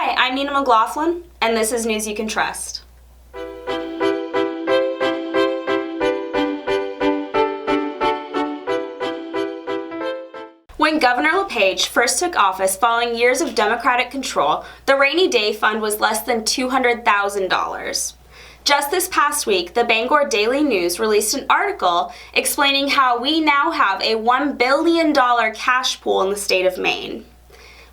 Hi, I'm Nina McLaughlin, and this is News You Can Trust. When Governor LePage first took office following years of Democratic control, the rainy day fund was less than $200,000. Just this past week, the Bangor Daily News released an article explaining how we now have a $1 billion cash pool in the state of Maine.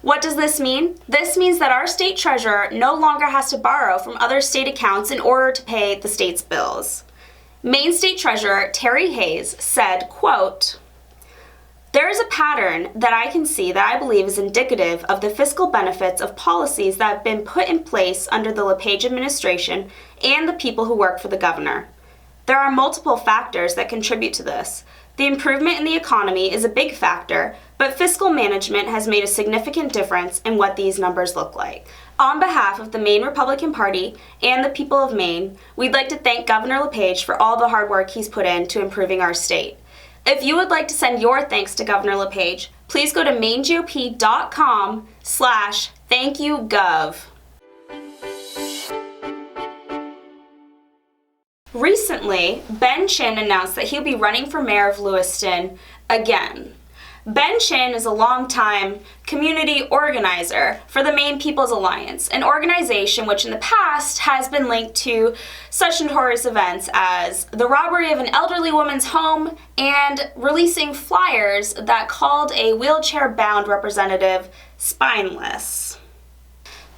What does this mean? This means that our state treasurer no longer has to borrow from other state accounts in order to pay the state's bills. Maine State Treasurer Terry Hayes said, quote, "There is a pattern that I can see that I believe is indicative of the fiscal benefits of policies that have been put in place under the LePage administration and the people who work for the governor. There are multiple factors that contribute to this. The improvement in the economy is a big factor, but fiscal management has made a significant difference in what these numbers look like." On behalf of the Maine Republican Party and the people of Maine, we'd like to thank Governor LePage for all the hard work he's put into improving our state. If you would like to send your thanks to Governor LePage, please go to mainegop.com/thankyouGov. Recently, Ben Chin announced that he'll be running for mayor of Lewiston again. Ben Chin is a longtime community organizer for the Maine People's Alliance, an organization which in the past has been linked to such notorious events as the robbery of an elderly woman's home and releasing flyers that called a wheelchair-bound representative spineless.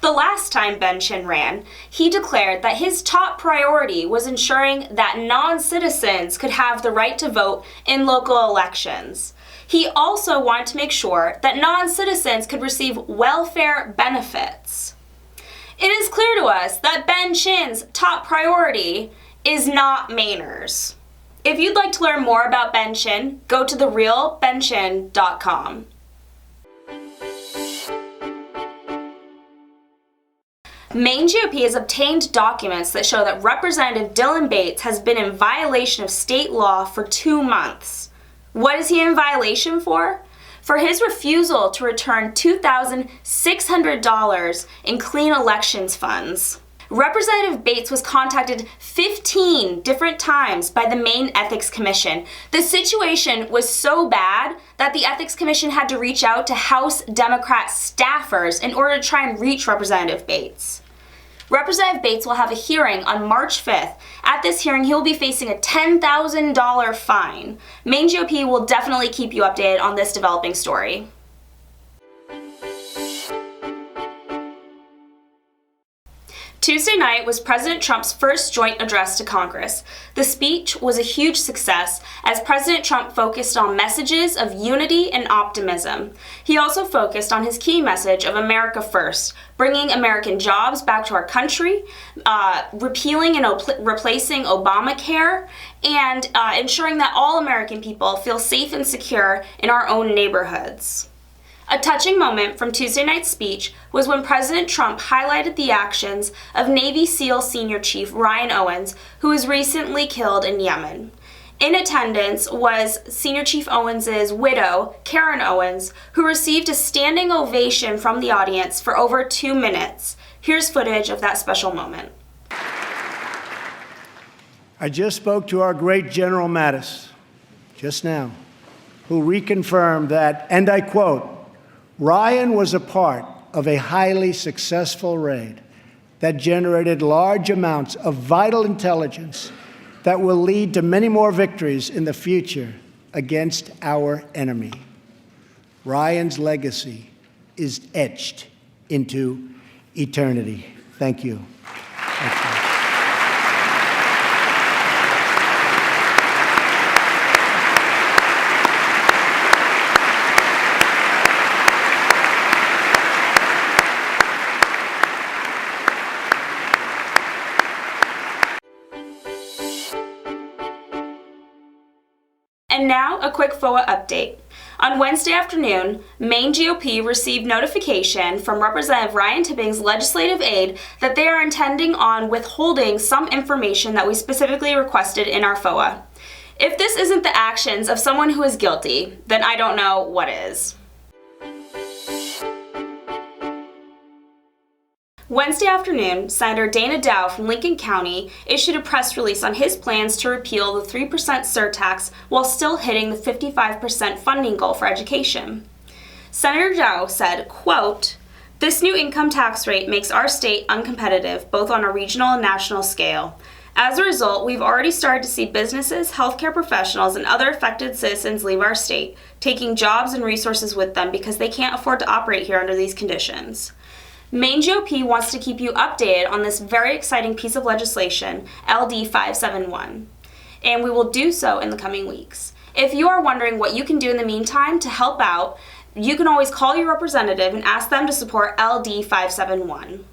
The last time Ben Chin ran, he declared that his top priority was ensuring that non-citizens could have the right to vote in local elections. He also wanted to make sure that non-citizens could receive welfare benefits. It is clear to us that Ben Chin's top priority is not Mainers. If you'd like to learn more about Ben Chin, go to therealbenchin.com. Maine GOP has obtained documents that show that Representative Dylan Bates has been in violation of state law for 2 months. What is he in violation for? For his refusal to return $2,600 in clean elections funds. Representative Bates was contacted 15 different times by the Maine Ethics Commission. The situation was so bad that the Ethics Commission had to reach out to House Democrat staffers in order to try and reach Representative Bates. Representative Bates will have a hearing on March 5th. At this hearing, he will be facing a $10,000 fine. Maine GOP will definitely keep you updated on this developing story. Tuesday night was President Trump's first joint address to Congress. The speech was a huge success as President Trump focused on messages of unity and optimism. He also focused on his key message of America First, bringing American jobs back to our country, repealing and replacing Obamacare, and ensuring that all American people feel safe and secure in our own neighborhoods. A touching moment from Tuesday night's speech was when President Trump highlighted the actions of Navy SEAL Senior Chief Ryan Owens, who was recently killed in Yemen. In attendance was Senior Chief Owens' widow, Karen Owens, who received a standing ovation from the audience for over 2 minutes. Here's footage of that special moment. I just spoke to our great General Mattis just now, who reconfirmed that, and I quote, "Ryan was a part of a highly successful raid that generated large amounts of vital intelligence that will lead to many more victories in the future against our enemy. Ryan's legacy is etched into eternity." Thank you. Thank you. And now, a quick FOA update. On Wednesday afternoon, Maine GOP received notification from Representative Ryan Tipping's legislative aide that they are intending on withholding some information that we specifically requested in our FOA. If this isn't the actions of someone who is guilty, then I don't know what is. Wednesday afternoon, Senator Dana Dow from Lincoln County issued a press release on his plans to repeal the 3% surtax while still hitting the 55% funding goal for education. Senator Dow said, quote, "This new income tax rate makes our state uncompetitive both on a regional and national scale. As a result, we've already started to see businesses, healthcare professionals, and other affected citizens leave our state, taking jobs and resources with them because they can't afford to operate here under these conditions." Maine GOP wants to keep you updated on this very exciting piece of legislation, LD 571, and we will do so in the coming weeks. If you are wondering what you can do in the meantime to help out, you can always call your representative and ask them to support LD 571.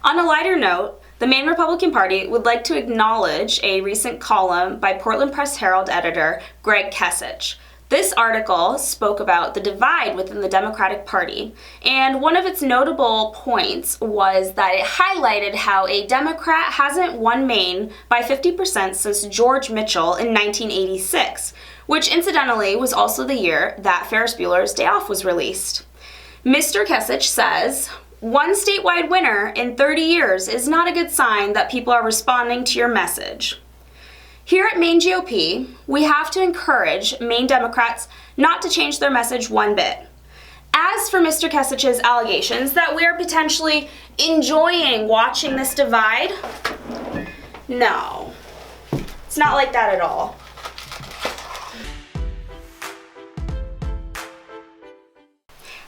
On a lighter note, the Maine Republican Party would like to acknowledge a recent column by Portland Press Herald editor Greg Kesich. This article spoke about the divide within the Democratic Party, and one of its notable points was that it highlighted how a Democrat hasn't won Maine by 50% since George Mitchell in 1986, which incidentally was also the year that Ferris Bueller's Day Off was released. Mr. Kesich says, "One statewide winner in 30 years is not a good sign that people are responding to your message." Here at Maine GOP, we have to encourage Maine Democrats not to change their message one bit. As for Mr. Kesich's allegations that we are potentially enjoying watching this divide, no, it's not like that at all.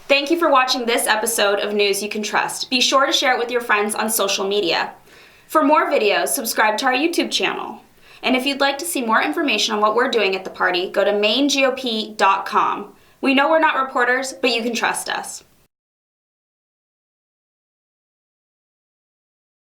Thank you for watching this episode of News You Can Trust. Be sure to share it with your friends on social media. For more videos, subscribe to our YouTube channel. And if you'd like to see more information on what we're doing at the party, go to mainegop.com. We know we're not reporters, but you can trust us.